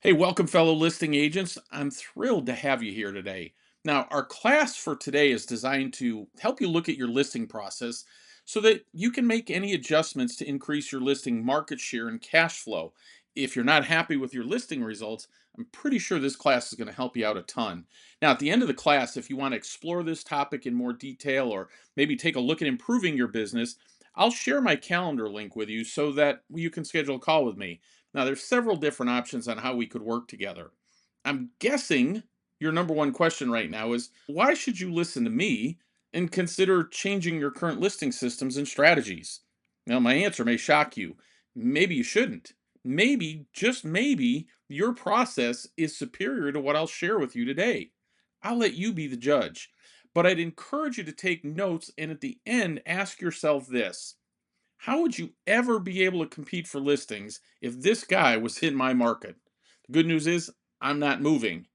Hey, welcome, fellow listing agents. I'm thrilled to have you here today. Now, our class for today is designed to help you look at your listing process so that you can make any adjustments to increase your listing market share and cash flow. If you're not happy with your listing results, I'm pretty sure this class is going to help you out a ton. Now, at the end of the class, if you want to explore this topic in more detail or maybe take a look at improving your business, I'll share my calendar link with you so that you can schedule a call with me. Now, there's several different options on how we could work together. I'm guessing your number one question right now is why should you listen to me and consider changing your current listing systems and strategies? Now, my answer may shock you. Maybe you shouldn't. Maybe, just maybe, your process is superior to what I'll share with you today. I'll let you be the judge. But I'd encourage you to take notes and at the end ask yourself this: how would you ever be able to compete for listings if this guy was in my market? The good news is I'm not moving.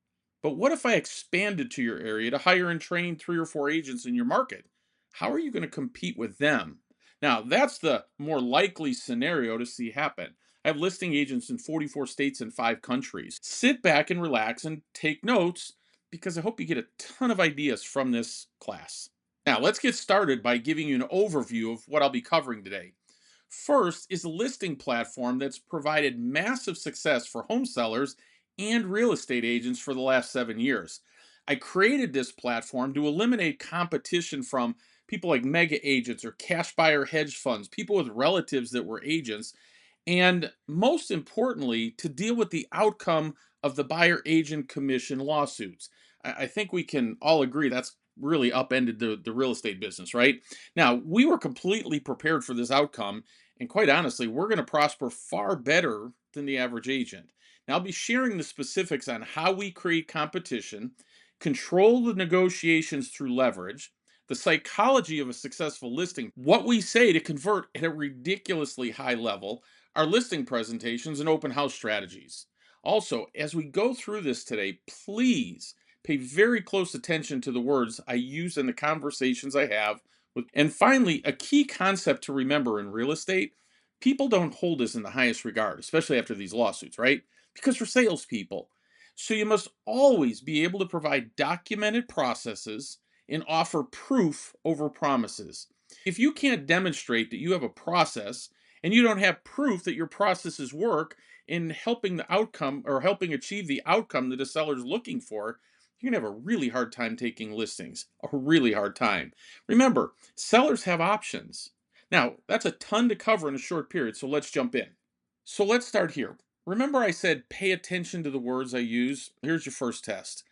But what if I expanded to your area to hire and train three or four agents in your market? How are you going to compete with them? Now, that's the more likely scenario to see happen. I have listing agents in 44 states and 5 countries. Sit back and relax and take notes because I hope you get a ton of ideas from this class. Now, let's get started by giving you an overview of what I'll be covering today. First is a listing platform that's provided massive success for home sellers and real estate agents for the last 7 years. I created this platform to eliminate competition from people like mega agents or cash buyer hedge funds, people with relatives that were agents, and most importantly, to deal with the outcome of the buyer agent commission lawsuits. I think we can all agree that's really upended the real estate business, right? Now, we were completely prepared for this outcome, and quite honestly, we're going to prosper far better than the average agent. Now, I'll be sharing the specifics on how we create competition, control the negotiations through leverage, the psychology of a successful listing, what we say to convert at a ridiculously high level, our listing presentations, and open house strategies. Also, as we go through this today, please pay very close attention to the words I use in the conversations I have with. And finally, a key concept to remember in real estate: people don't hold us in the highest regard, especially after these lawsuits, right? Because we're salespeople. So you must always be able to provide documented processes and offer proof over promises. If you can't demonstrate that you have a process and you don't have proof that your processes work in helping the outcome or helping achieve the outcome that a seller is looking for, you're going to have a really hard time taking listings. A really hard time. Remember, sellers have options. Now, that's a ton to cover in a short period, so let's jump in. So let's start here. Remember, I said pay attention to the words I use? Here's your first test.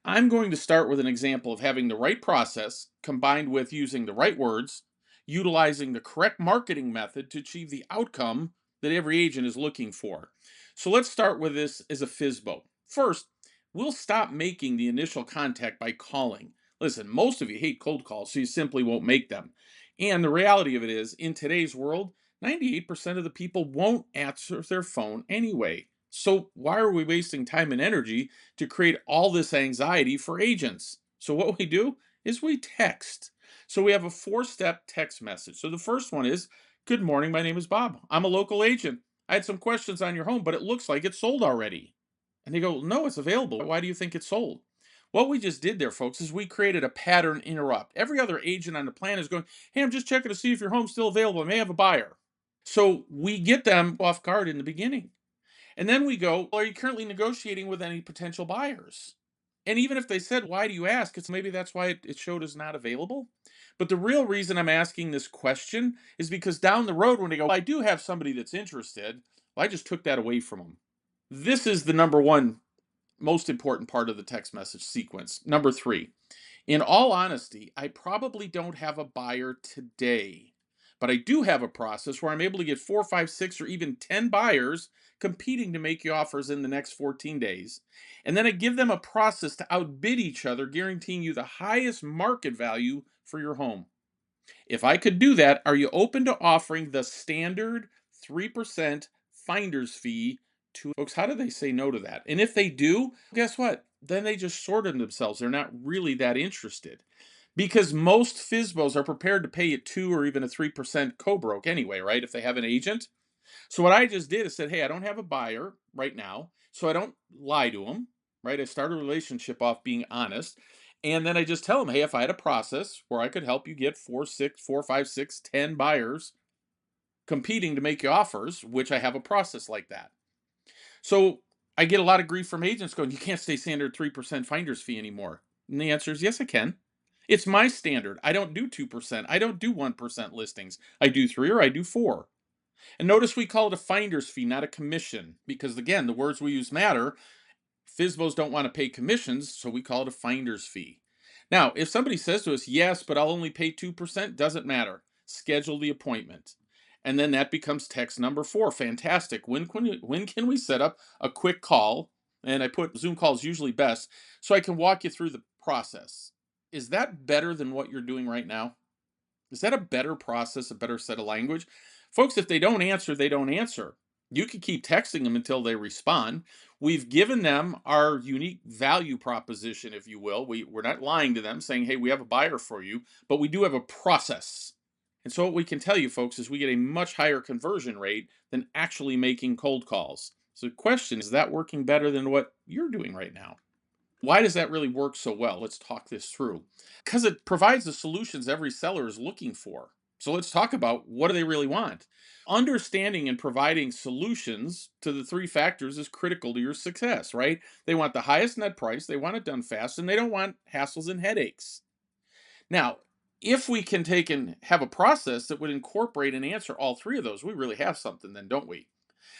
I'm going to start with an example of having the right process combined with using the right words, utilizing the correct marketing method to achieve the outcome that every agent is looking for. So let's start with this as a Fsbo. First, we'll stop making the initial contact by calling. Listen, most of you hate cold calls, so you simply won't make them. And the reality of it is, in today's world, 98% of the people won't answer their phone anyway. So why are we wasting time and energy to create all this anxiety for agents? So what we do is we text. So we have a four-step text message. So the first one is, "Good morning, my name is Bob. I'm a local agent. I had some questions on your home, but it looks like it's sold already." And they go, "No, it's available. Why do you think it's sold?" What we just did there, folks, is we created a pattern interrupt. Every other agent on the plan is going, "Hey, I'm just checking to see if your home's still available. I may have a buyer." So we get them off guard in the beginning. And then we go, "Well, are you currently negotiating with any potential buyers?" And even if they said, "Why do you ask?" It's maybe that's why it showed as not available. But the real reason I'm asking this question is because down the road, when they go, "I do have somebody that's interested," well, I just took that away from them. This is the number one most important part of the text message sequence. Number three, in all honesty, I probably don't have a buyer today, but I do have a process where I'm able to get four, five, six, or even 10 buyers competing to make you offers in the next 14 days. And then I give them a process to outbid each other, guaranteeing you the highest market value for your home. If I could do that, are you open to offering the standard 3% finder's fee to folks? How do they say no to that? And if they do, guess what? Then they just shorten themselves. They're not really that interested because most FSBOs are prepared to pay you 2 or even a 3% co broke anyway, right? If they have an agent. So what I just did is said, hey, I don't have a buyer right now, so I don't lie to them, right? I start a relationship off being honest. And then I just tell them, hey, if I had a process where I could help you get four, five, six, 10 buyers competing to make you offers, which I have a process like that. So I get a lot of grief from agents going, you can't stay standard 3% finder's fee anymore. And the answer is yes, I can. It's my standard. I don't do 2%. I don't do 1% listings. I do three or I do four. And notice we call it a finder's fee, not a commission, because again, the words we use matter. Fsbos don't want to pay commissions, so we call it a finder's fee. Now, if somebody says to us, yes, but I'll only pay 2%, doesn't matter. Schedule the appointment. And then that becomes text number four. Fantastic. When can we set up a quick call? And I put Zoom calls usually best, so I can walk you through the process. Is that better than what you're doing right now? Is that a better process, a better set of language? Folks, if they don't answer, they don't answer. You can keep texting them until they respond. We've given them our unique value proposition, if you will. We're not lying to them saying, hey, we have a buyer for you, but we do have a process. And so, what we can tell you, folks, is we get a much higher conversion rate than actually making cold calls. So, the question is that working better than what you're doing right now? Why does that really work so well? Let's talk this through. Because it provides the solutions every seller is looking for. So let's talk about what do they really want. Understanding and providing solutions to the three factors is critical to your success, right? They want the highest net price, they want it done fast, and they don't want hassles and headaches. Now, if we can take and have a process that would incorporate and answer all three of those, we really have something then, don't we?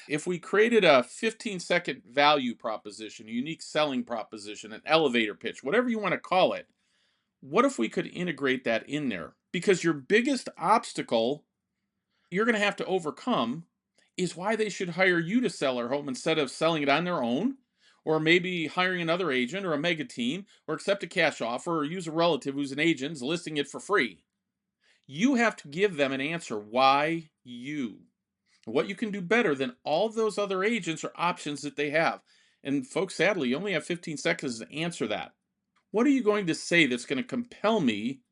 If we created a 15-second value proposition, a unique selling proposition, an elevator pitch, whatever you want to call it, what if we could integrate that in there? Because your biggest obstacle you're going to have to overcome is why they should hire you to sell their home instead of selling it on their own, or maybe hiring another agent or a mega team, or accept a cash offer, or use a relative who's an agent is listing it for free. You have to give them an answer why you. What you can do better than all of those other agents or options that they have. And folks, sadly, you only have 15 seconds to answer that. What are you going to say that's going to compel me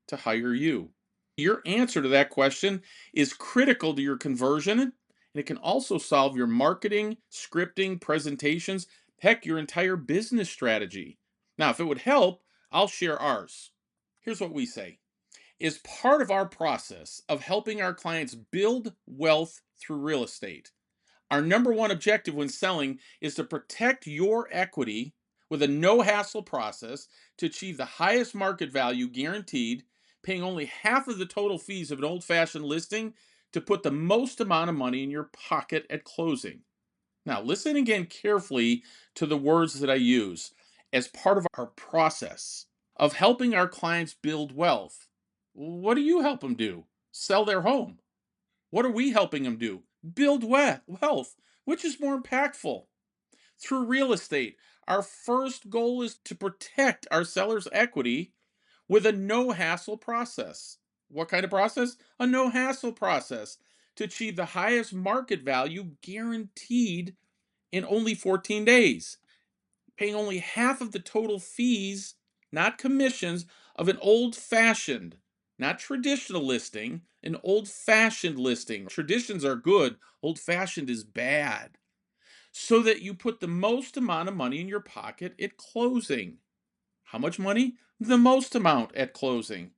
to hire you? Your answer to that question is critical to your conversion, and it can also solve your marketing, scripting, presentations, heck, your entire business strategy. Now, if it would help, I'll share ours. Here's what we say. Is part of our process of helping our clients build wealth through real estate. Our number one objective when selling is to protect your equity with a no hassle process to achieve the highest market value guaranteed, paying only half of the total fees of an old fashioned listing to put the most amount of money in your pocket at closing. Now, listen again carefully to the words that I use as part of our process of helping our clients build wealth. What do you help them do? Sell their home. What are we helping them do? Build wealth. Which is more impactful? Through real estate, our first goal is to protect our seller's equity with a no hassle process. What kind of process? A no hassle process to achieve the highest market value guaranteed in only 14 days, paying only half of the total fees, not commissions, of an old fashioned, not traditional listing, an old fashioned listing. Traditions are good, old fashioned is bad. So that you put the most amount of money in your pocket at closing. How much money? The most amount at closing.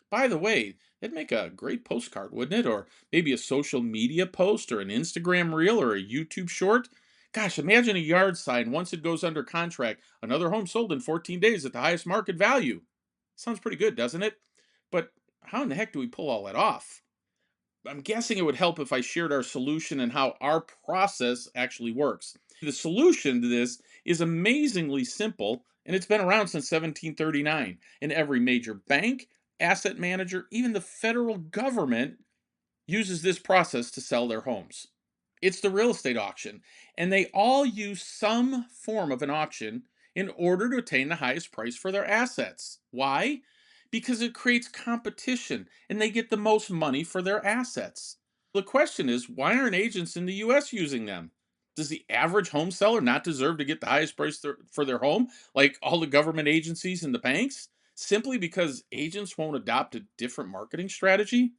By the way, that'd make a great postcard, wouldn't it? Or maybe a social media post or an Instagram reel or a YouTube short. Gosh, imagine a yard sign once it goes under contract. Another home sold in 14 days at the highest market value. Sounds pretty good, doesn't it? But how in the heck do we pull all that off? I'm guessing it would help if I shared our solution and how our process actually works. The solution to this is amazingly simple, and it's been around since 1739. And every major bank, asset manager, even the federal government uses this process to sell their homes. It's the real estate auction, and they all use some form of an auction in order to attain the highest price for their assets. Why? Because it creates competition and they get the most money for their assets. The question is, why aren't agents in the US using them? Does the average home seller not deserve to get the highest price for their home, like all the government agencies and the banks? Simply because agents won't adopt a different marketing strategy?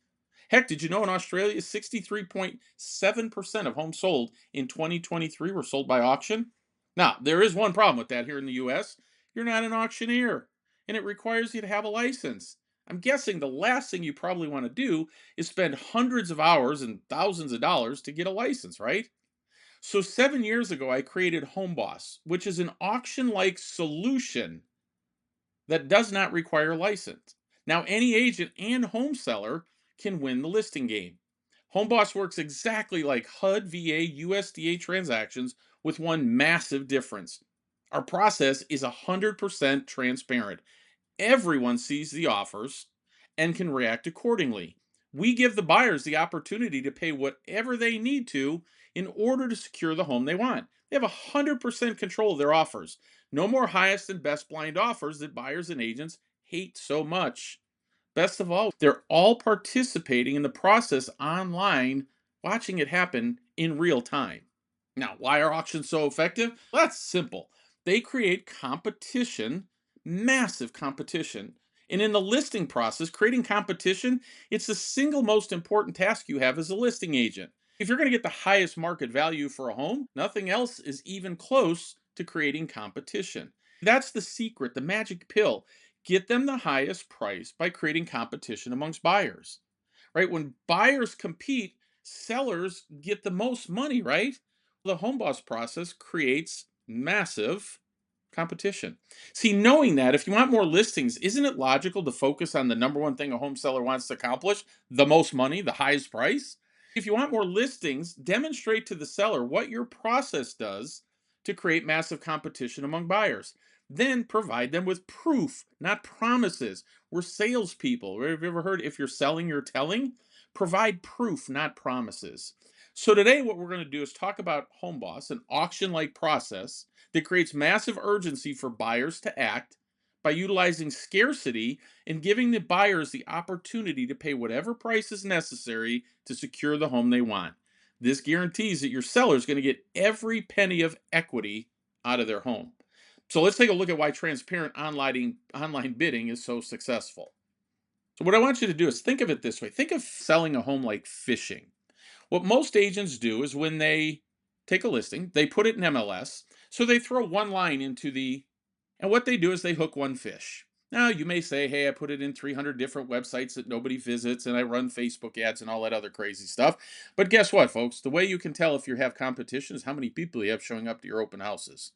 Heck, did you know in Australia, 63.7% of homes sold in 2023 were sold by auction? Now, there is one problem with that here in the US. You're not an auctioneer, and it requires you to have a license. I'm guessing the last thing you probably want to do is spend hundreds of hours and thousands of dollars to get a license, right? So, 7 years ago, I created Home Boss, which is an auction like solution that does not require a license. Now, any agent and home seller can win the listing game. HomeBoss works exactly like HUD, VA, USDA transactions with one massive difference. Our process is 100% transparent. Everyone sees the offers and can react accordingly. We give the buyers the opportunity to pay whatever they need to in order to secure the home they want. They have 100% control of their offers. No more highest and best blind offers that buyers and agents hate so much. Best of all, they're all participating in the process online, watching it happen in real time. Now, why are auctions so effective? Well, that's simple. They create competition, massive competition. And in the listing process, creating competition, it's the single most important task you have as a listing agent. If you're going to get the highest market value for a home, nothing else is even close to creating competition. That's the secret, the magic pill. Get them the highest price by creating competition amongst buyers, right? When buyers compete, sellers get the most money, right? The home boss process creates massive competition. See, knowing that, if you want more listings, isn't it logical to focus on the number one thing a home seller wants to accomplish? The most money, the highest price? If you want more listings, demonstrate to the seller what your process does to create massive competition among buyers. Then provide them with proof, not promises. We're salespeople. Have you ever heard if you're selling, you're telling? Provide proof, not promises. So today, what we're going to do is talk about Home Boss, an auction-like process that creates massive urgency for buyers to act by utilizing scarcity and giving the buyers the opportunity to pay whatever price is necessary to secure the home they want. This guarantees that your seller is going to get every penny of equity out of their home. So let's take a look at why transparent online bidding is so successful. So what I want you to do is think of it this way. Think of selling a home like fishing. What most agents do is when they take a listing, they put it in MLS. So they throw one line into and what they do is they hook one fish. Now, you may say, hey, I put it in 300 different websites that nobody visits, and I run Facebook ads and all that other crazy stuff. But guess what, folks? The way you can tell if you have competition is how many people you have showing up to your open houses.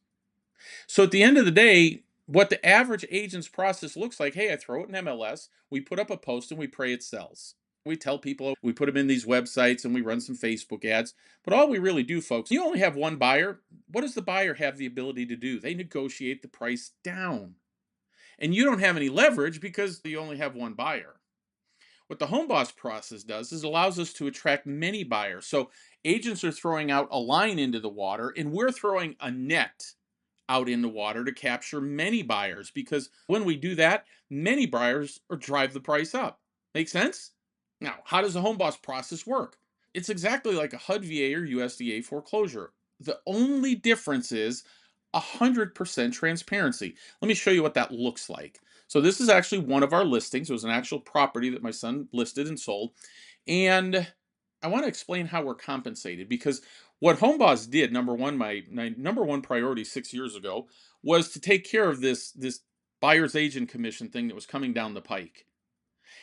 So at the end of the day, what the average agent's process looks like, hey, I throw it in MLS, we put up a post, and we pray it sells. We tell people we put them in these websites and we run some Facebook ads. But all we really do, folks, you only have one buyer. What does the buyer have the ability to do? They negotiate the price down. And you don't have any leverage because you only have one buyer. What the home boss process does is allows us to attract many buyers. So agents are throwing out a line into the water, and we're throwing a net out in the water to capture many buyers because when we do that, many buyers or drive the price up. Make sense? Now, how does the home boss process work? It's exactly like a HUD VA or USDA foreclosure. The only difference is 100% transparency. Let me show you what that looks like. So this is actually one of our listings. It was an actual property that my son listed and sold. And I want to explain how we're compensated because what HomeBoss did, number one, my number one priority 6 years ago was to take care of this buyer's agent commission thing that was coming down the pike.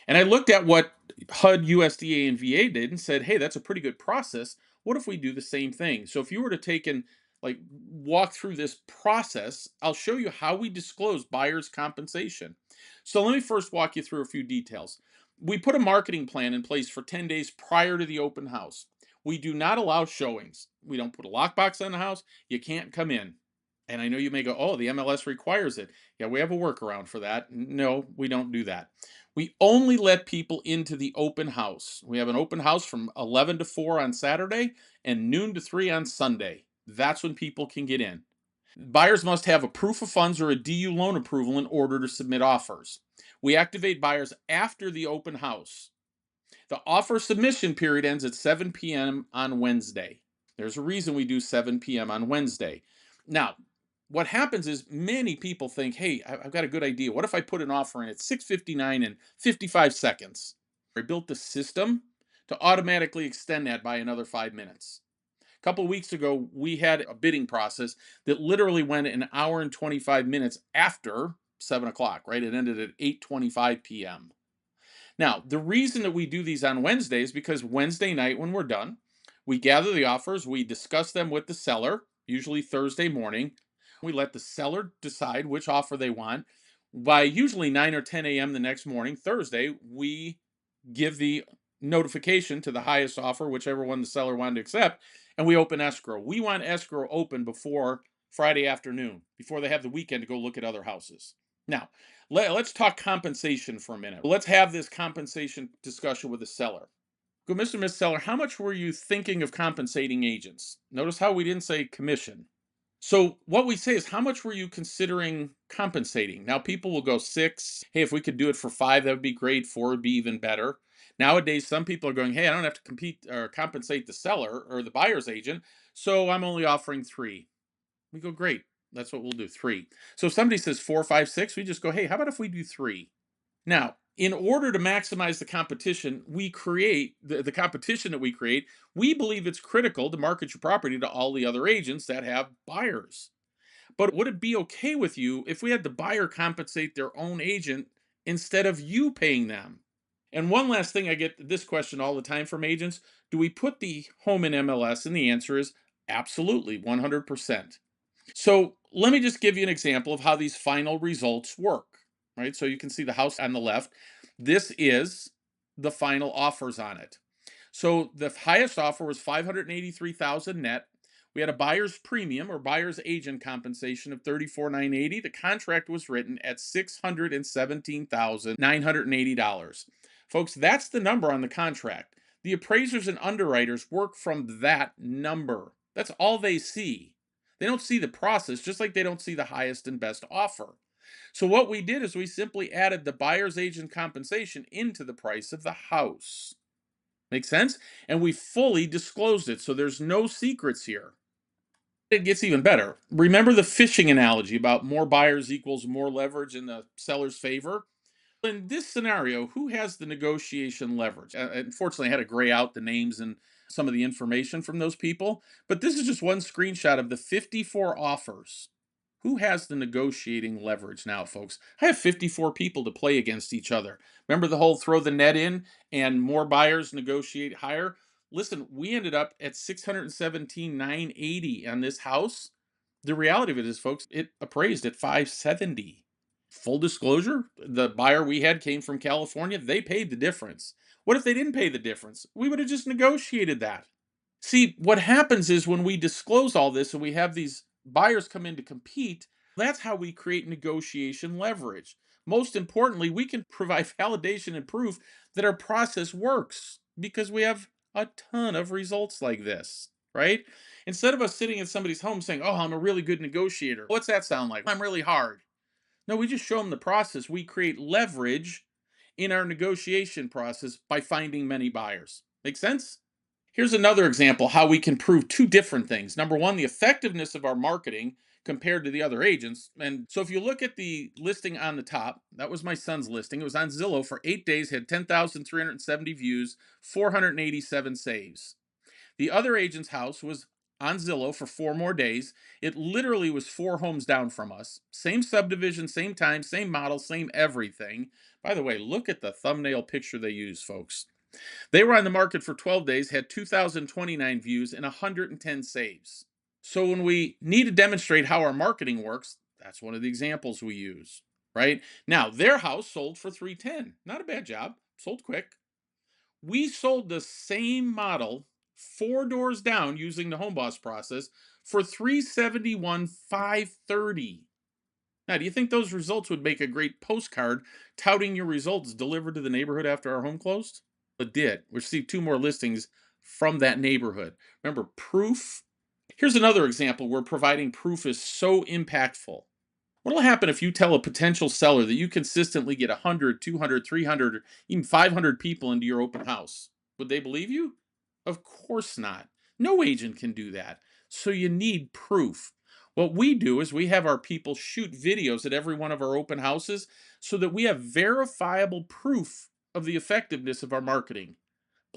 And I looked at what HUD, USDA, and VA did and said, hey, that's a pretty good process. What if we do the same thing? So if you were to take and like walk through this process, I'll show you how we disclose buyers' compensation. So let me first walk you through a few details. We put a marketing plan in place for 10 days prior to the open house. We do not allow showings. We don't put a lockbox on the house. You can't come in. And I know you may go, oh, the MLS requires it. Yeah, we have a workaround for that. No, we don't do that. We only let people into the open house. We have an open house from 11 to 4 on Saturday and noon to 3 on Sunday. That's when people can get in. Buyers must have a proof of funds or a DU loan approval in order to submit offers. We activate buyers after the open house. The offer submission period ends at 7 p.m. on Wednesday. There's a reason we do 7 p.m. on Wednesday. Now, what happens is many people think, hey, I've got a good idea. What if I put an offer in at 6:59 and 55 seconds? I built the system to automatically extend that by another 5 minutes. A couple of weeks ago, we had a bidding process that literally went an hour and 25 minutes after 7 o'clock, right? It ended at 8:25 p.m. Now, the reason that we do these on Wednesday is because Wednesday night, when we're done, we gather the offers, we discuss them with the seller, usually Thursday morning. We let the seller decide which offer they want. By usually 9 or 10 a.m. the next morning, Thursday, we give the notification to the highest offer, whichever one the seller wanted to accept, and we open escrow. We want escrow open before Friday afternoon, before they have the weekend to go look at other houses. Now, let's talk compensation for a minute. Let's have this compensation discussion with the seller. Go, Mr. and Miss Seller, how much were you thinking of compensating agents? Notice how we didn't say commission. So what we say is, how much were you considering compensating? Now people will go six. Hey, if we could do it for five, that would be great. Four would be even better. Nowadays, some people are going, hey, I don't have to compete or compensate the seller or the buyer's agent, so I'm only offering three. We go, great. That's what we'll do, three. So if somebody says four, five, six, we just go, hey, how about if we do three? Now, in order to maximize the competition, we create the competition that we create. We believe it's critical to market your property to all the other agents that have buyers. But would it be okay with you if we had the buyer compensate their own agent instead of you paying them? And one last thing, I get this question all the time from agents: do we put the home in MLS? And the answer is absolutely, 100%. So let me just give you an example of how these final results work, right? So you can see the house on the left. This is the final offers on it. So the highest offer was 583,000 net. We had a buyer's premium or buyer's agent compensation of 34,980. The contract was written at $617,980. Folks, that's the number on the contract. The appraisers and underwriters work from that number. That's all they see. They don't see the process, just like they don't see the highest and best offer. So what we did is we simply added the buyer's agent compensation into the price of the house. Make sense? And we fully disclosed it, so there's no secrets here. It gets even better. Remember the fishing analogy about more buyers equals more leverage in the seller's favor? In this scenario, who has the negotiation leverage? Unfortunately, I had to gray out the names and some of the information from those people, but this is just one screenshot of the 54 offers. Who has the negotiating leverage now, folks? I have 54 people to play against each other. Remember the whole throw the net in and more buyers negotiate higher? Listen, we ended up at 617,980 on this house. The reality of it is, folks, it appraised at 570. Full disclosure, the buyer we had came from California. They paid the difference. What if they didn't pay the difference? We would have just negotiated that. See, what happens is when we disclose all this and we have these buyers come in to compete, that's how we create negotiation leverage. Most importantly, we can provide validation and proof that our process works because we have a ton of results like this, right? Instead of us sitting in somebody's home saying, oh, I'm a really good negotiator. What's that sound like? I'm really hard. No, we just show them the process. We create leverage in our negotiation process by finding many buyers. Make sense? Here's another example how we can prove two different things. Number one, the effectiveness of our marketing compared to the other agents. And so if you look at the listing on the top, that was my son's listing. It was on Zillow for 8 days, had 10,370 views, 487 saves. The other agent's house was on Zillow for 4 more days. It literally was 4 homes down from us. Same subdivision, same time, same model, same everything. By the way, look at the thumbnail picture they used, folks. They were on the market for 12 days, had 2,029 views and 110 saves. So when we need to demonstrate how our marketing works, that's one of the examples we use, right? Now, their house sold for 310. Not a bad job. Sold quick. We sold the same model 4 doors down using the home boss process for 371 530. Now, do you think those results would make a great postcard touting your results delivered to the neighborhood after our home closed? It did. We received 2 more listings from that neighborhood. Remember, proof. Here's another example where providing proof is so impactful. What'll happen if you tell a potential seller that you consistently get 100, 200, 300, or even 500 people into your open house? Would they believe you? Of course not. No agent can do that. So you need proof. What we do is we have our people shoot videos at every one of our open houses so that we have verifiable proof of the effectiveness of our marketing.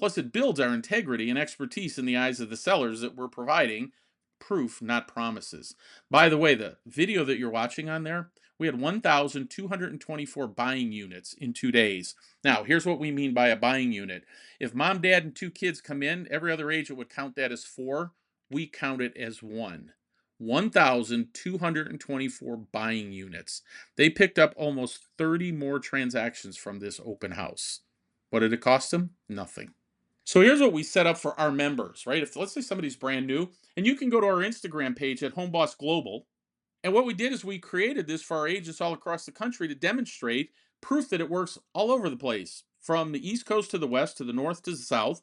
Plus, it builds our integrity and expertise in the eyes of the sellers that we're providing proof, not promises. By the way, the video that you're watching on there, we had 1,224 buying units in 2 days. Now, here's what we mean by a buying unit. If mom, dad, and two kids come in, every other agent would count that as four. We count it as one. 1,224 buying units. They picked up almost 30 more transactions from this open house. What did it cost them? Nothing. So here's what we set up for our members, right? If let's say somebody's brand new, and you can go to our Instagram page at HomeBoss Global. And what we did is we created this for our agents all across the country to demonstrate proof that it works all over the place, from the East Coast to the West, to the North to the South.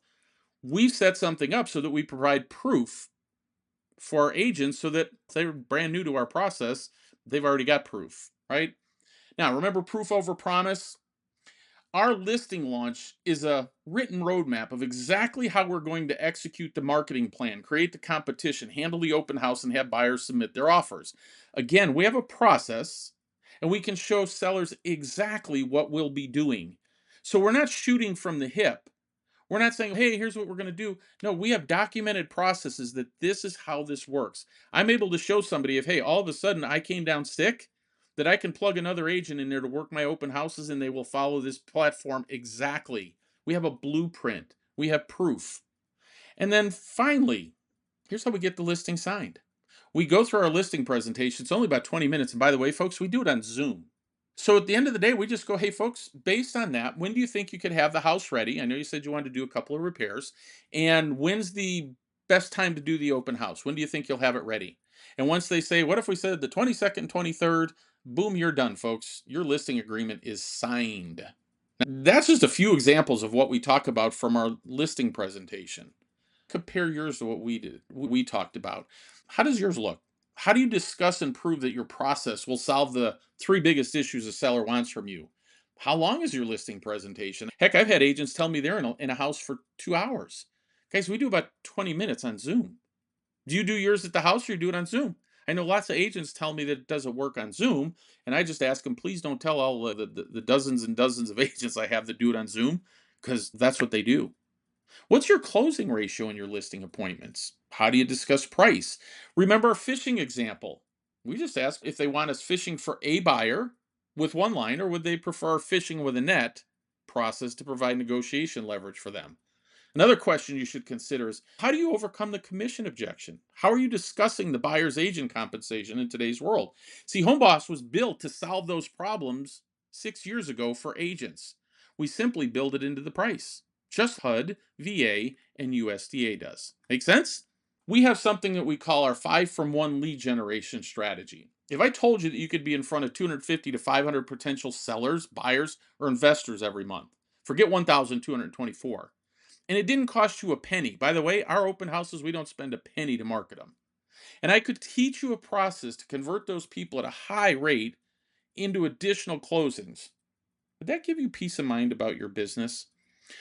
We set something up so that we provide proof for our agents so that if they're brand new to our process, they've already got proof, right? Now, remember proof over promise? Our listing launch is a written roadmap of exactly how we're going to execute the marketing plan, create the competition, handle the open house, and have buyers submit their offers. Again, we have a process and we can show sellers exactly what we'll be doing. So we're not shooting from the hip. We're not saying, hey, here's what we're going to do. No, we have documented processes that this is how this works. I'm able to show somebody if, hey, all of a sudden I came down sick, that I can plug another agent in there to work my open houses and they will follow this platform exactly. We have a blueprint, we have proof. And then finally, here's how we get the listing signed. We go through our listing presentation. It's only about 20 minutes. And by the way, folks, we do it on Zoom. So at the end of the day, we just go, hey, folks, based on that, when do you think you could have the house ready? I know you said you wanted to do a couple of repairs. And when's the best time to do the open house? When do you think you'll have it ready? And once they say, what if we said the 22nd, 23rd? Boom, you're done, folks. Your listing agreement is signed. Now, that's just a few examples of what we talk about from our listing presentation. Compare yours to what we did, what we talked about. How does yours look? How do you discuss and prove that your process will solve the three biggest issues a seller wants from you? How long is your listing presentation? Heck, I've had agents tell me they're in a house for 2 hours. Guys, we do about 20 minutes on Zoom. Do you do yours at the house or you do it on Zoom? I know lots of agents tell me that it doesn't work on Zoom, and I just ask them, please don't tell all the dozens and dozens of agents I have that do it on Zoom, because that's what they do. What's your closing ratio in your listing appointments? How do you discuss price? Remember our fishing example. We just asked if they want us fishing for a buyer with one line, or would they prefer fishing with a net process to provide negotiation leverage for them? Another question you should consider is, how do you overcome the commission objection? How are you discussing the buyer's agent compensation in today's world? See, HomeBoss was built to solve those problems 6 years ago for agents. We simply build it into the price, just HUD, VA, and USDA does. Make sense? We have something that we call our 5 from 1 lead generation strategy. If I told you that you could be in front of 250 to 500 potential sellers, buyers, or investors every month, forget 1,224, and it didn't cost you a penny. By the way, our open houses, we don't spend a penny to market them. And I could teach you a process to convert those people at a high rate into additional closings. Would that give you peace of mind about your business?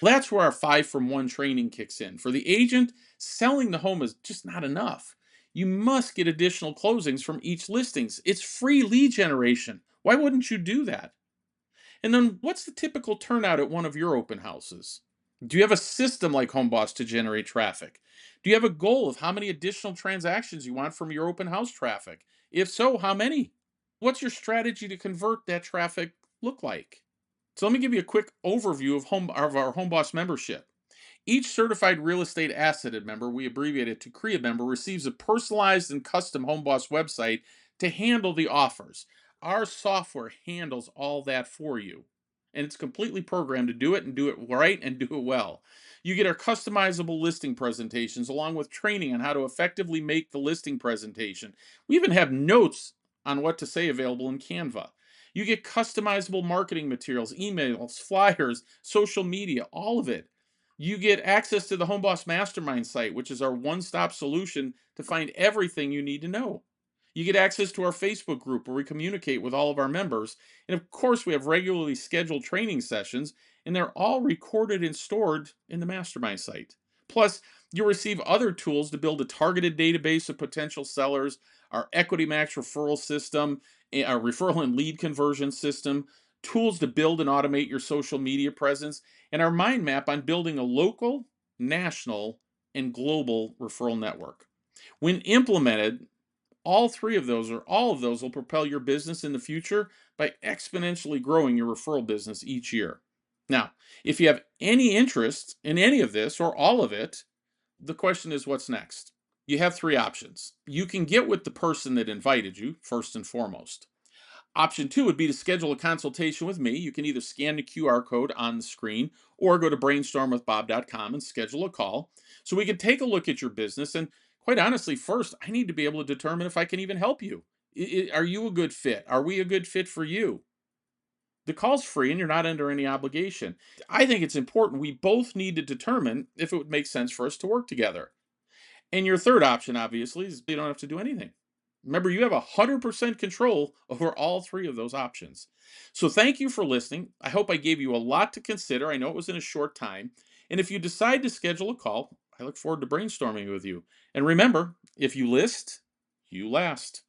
That's where our 5 from 1 training kicks in. For the agent, selling the home is just not enough. You must get additional closings from each listings. It's free lead generation. Why wouldn't you do that? And then what's the typical turnout at one of your open houses? Do you have a system like HomeBoss to generate traffic? Do you have a goal of how many additional transactions you want from your open house traffic? If so, how many? What's your strategy to convert that traffic look like? So let me give you a quick overview of our HomeBoss membership. Each certified real estate asset member, we abbreviate it to CREA member, receives a personalized and custom HomeBoss website to handle the offers. Our software handles all that for you. And it's completely programmed to do it and do it right and do it well. You get our customizable listing presentations along with training on how to effectively make the listing presentation. We even have notes on what to say available in Canva. You get customizable marketing materials, emails, flyers, social media, all of it. You get access to the HomeBoss Mastermind site, which is our one stop solution to find everything you need to know. You get access to our Facebook group where we communicate with all of our members. And of course, we have regularly scheduled training sessions, and they're all recorded and stored in the Mastermind site. Plus, you'll receive other tools to build a targeted database of potential sellers, our Equity Max referral system, our referral and lead conversion system, tools to build and automate your social media presence, and our mind map on building a local, national, and global referral network. When implemented, all three of those or all of those will propel your business in the future by exponentially growing your referral business each year. Now, if you have any interest in any of this or all of it, the question is what's next? You have three options. You can get with the person that invited you, first and foremost. Option two would be to schedule a consultation with me. You can either scan the QR code on the screen or go to brainstormwithbob.com and schedule a call so we can take a look at your business. And quite honestly, first, I need to be able to determine if I can even help you. Are you a good fit? Are we a good fit for you? The call's free and you're not under any obligation. I think it's important we both need to determine if it would make sense for us to work together. And your third option, obviously, is you don't have to do anything. Remember, you have 100% control over all three of those options. So, thank you for listening. I hope I gave you a lot to consider. I know it was in a short time. And if you decide to schedule a call, I look forward to brainstorming with you. And remember, if you list, you last.